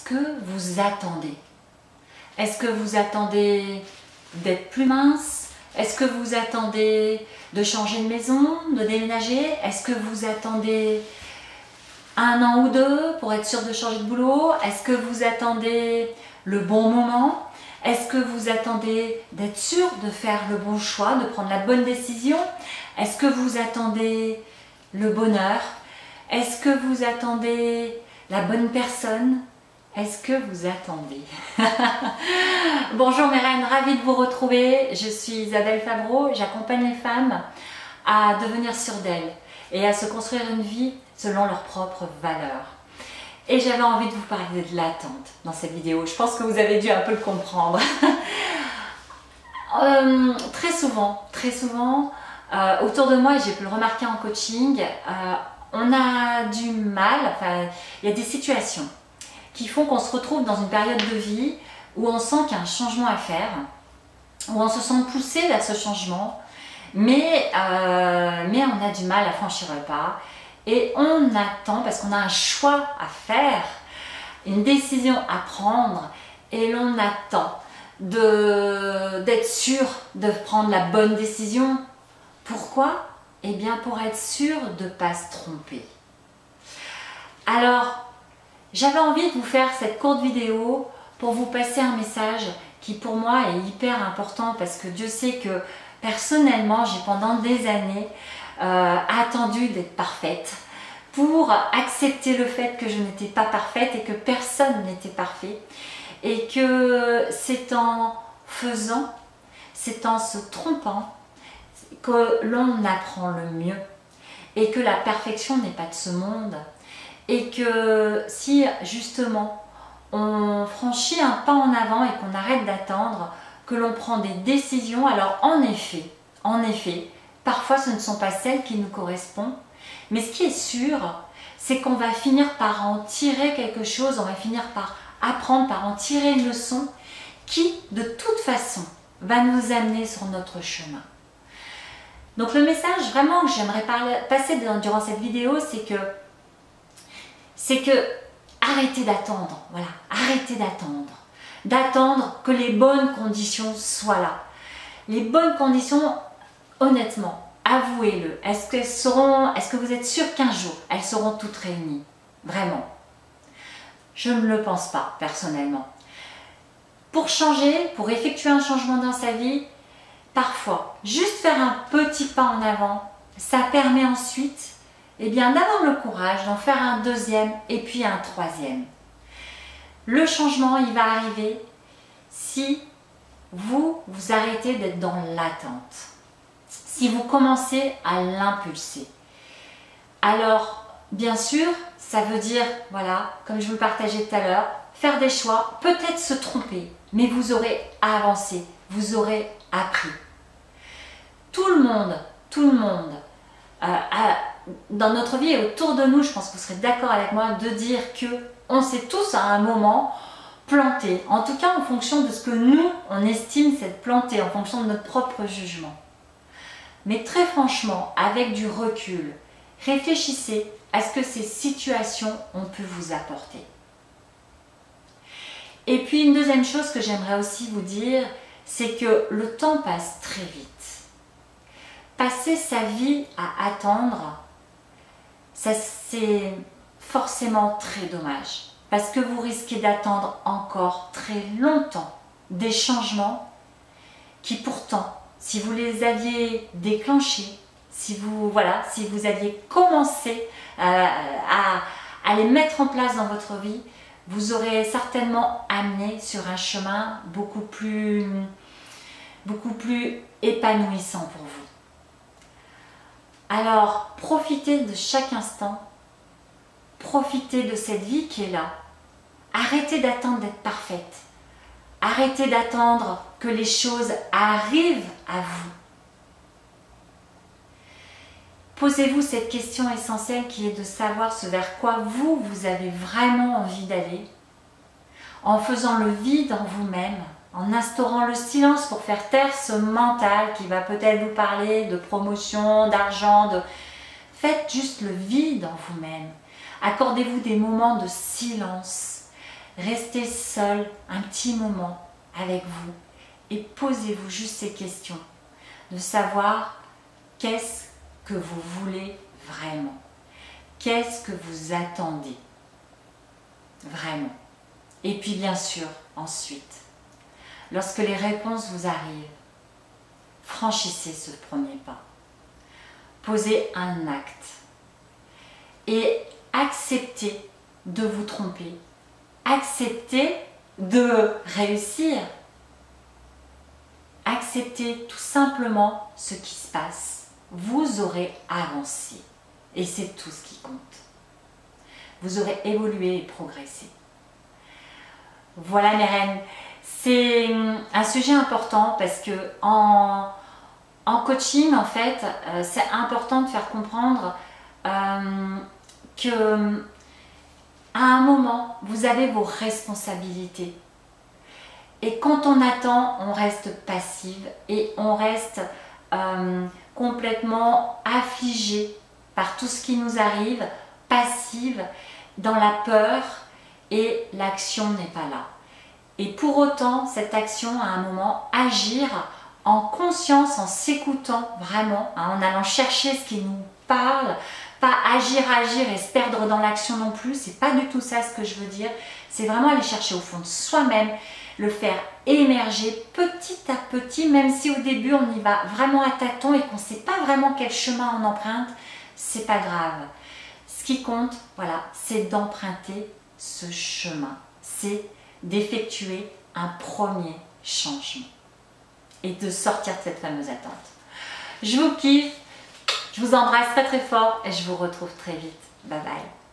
que vous attendez? Est-ce que vous attendez d'être plus mince? Est-ce que vous attendez de changer de maison, de déménager? Est-ce que vous attendez 1 an ou 2 pour être sûr de changer de boulot? Est-ce que vous attendez le bon moment? Est-ce que vous attendez d'être sûr de faire le bon choix, de prendre la bonne décision? Est-ce que vous attendez le bonheur? Est-ce que vous attendez la bonne personne? Est-ce que vous attendez? Bonjour mes reines, ravie de vous retrouver. Je suis Isabelle Favreau, j'accompagne les femmes à devenir sûres d'elles et à se construire une vie selon leurs propres valeurs. Et j'avais envie de vous parler de l'attente dans cette vidéo. Je pense que vous avez dû un peu le comprendre. Très souvent, autour de moi, et j'ai pu le remarquer en coaching, on a du mal, il y a des situations qui font qu'on se retrouve dans une période de vie où on sent qu'il y a un changement à faire, où on se sent poussé vers ce changement, mais on a du mal à franchir le pas. Et on attend parce qu'on a un choix à faire, une décision à prendre, et l'on attend d'être sûr de prendre la bonne décision. Pourquoi? Eh bien pour être sûr de ne pas se tromper. Alors, j'avais envie de vous faire cette courte vidéo pour vous passer un message qui pour moi est hyper important, parce que Dieu sait que personnellement, j'ai pendant des années attendu d'être parfaite pour accepter le fait que je n'étais pas parfaite et que personne n'était parfait, et que c'est en faisant, c'est en se trompant que l'on apprend le mieux, et que la perfection n'est pas de ce monde, et que si justement on franchit un pas en avant et qu'on arrête d'attendre, que l'on prend des décisions, alors en effet, parfois ce ne sont pas celles qui nous correspondent, mais ce qui est sûr, c'est qu'on va finir par en tirer quelque chose, on va finir par apprendre, par en tirer une leçon qui, de toute façon, va nous amener sur notre chemin. Donc le message vraiment que j'aimerais passer durant cette vidéo, c'est que arrêtez d'attendre, voilà, arrêtez d'attendre que les bonnes conditions soient là. Les bonnes conditions, honnêtement, avouez-le, est-ce que vous êtes sûr qu'un jour, elles seront toutes réunies? Vraiment? Je ne le pense pas, personnellement. Pour changer, pour effectuer un changement dans sa vie, parfois, juste faire un petit pas en avant, ça permet ensuite d'avoir le courage d'en faire un deuxième et puis un troisième. Le changement, il va arriver si vous arrêtez d'être dans l'attente. Si vous commencez à l'impulser. Alors, bien sûr, ça veut dire, voilà, comme je vous le partageais tout à l'heure, faire des choix, peut-être se tromper, mais vous aurez avancé, vous aurez appris. Tout le monde, dans notre vie et autour de nous, je pense que vous serez d'accord avec moi de dire que on s'est tous à un moment planté, en tout cas en fonction de ce que nous, on estime s'être planté, en fonction de notre propre jugement. Mais très franchement, avec du recul, réfléchissez à ce que ces situations ont pu vous apporter. Et puis une deuxième chose que j'aimerais aussi vous dire, c'est que le temps passe très vite. Passer sa vie à attendre, ça c'est forcément très dommage, parce que vous risquez d'attendre encore très longtemps des changements qui pourtant, si vous les aviez déclenchés, si vous aviez commencé à les mettre en place dans votre vie, vous aurez certainement amené sur un chemin beaucoup plus épanouissant pour vous. Alors, profitez de chaque instant, profitez de cette vie qui est là. Arrêtez d'attendre d'être parfaite. Arrêtez d'attendre que les choses arrivent à vous. Posez-vous cette question essentielle qui est de savoir ce vers quoi vous avez vraiment envie d'aller, en faisant le vide en vous-même, en instaurant le silence pour faire taire ce mental qui va peut-être vous parler de promotion, d'argent, Faites juste le vide en vous-même. Accordez-vous des moments de silence. restez seul un petit moment avec vous et posez-vous juste ces questions, de savoir qu'est-ce que vous voulez vraiment, qu'est-ce que vous attendez vraiment. Et puis bien sûr, ensuite, lorsque les réponses vous arrivent, franchissez ce premier pas. Posez un acte et acceptez de vous tromper. Acceptez de réussir. Acceptez tout simplement ce qui se passe. Vous aurez avancé et c'est tout ce qui compte. Vous aurez évolué et progressé. Voilà mes reines, c'est un sujet important parce que en coaching, en fait, c'est important de faire comprendre que à un moment, vous avez vos responsabilités. Et quand on attend, on reste passive et on reste complètement affligé par tout ce qui nous arrive, passive, dans la peur, et l'action n'est pas là. Et pour autant, cette action, à un moment, agir en conscience, en s'écoutant vraiment, en allant chercher ce qui nous parle, pas agir et se perdre dans l'action non plus, c'est pas du tout ça ce que je veux dire, c'est vraiment aller chercher au fond de soi-même, le faire émerger petit à petit, même si au début on y va vraiment à tâtons et qu'on ne sait pas vraiment quel chemin on emprunte, c'est pas grave. Ce qui compte, voilà, c'est d'emprunter ce chemin, c'est d'effectuer un premier changement et de sortir de cette fameuse attente. Je vous kiffe, je vous embrasse très très fort et je vous retrouve très vite. Bye bye.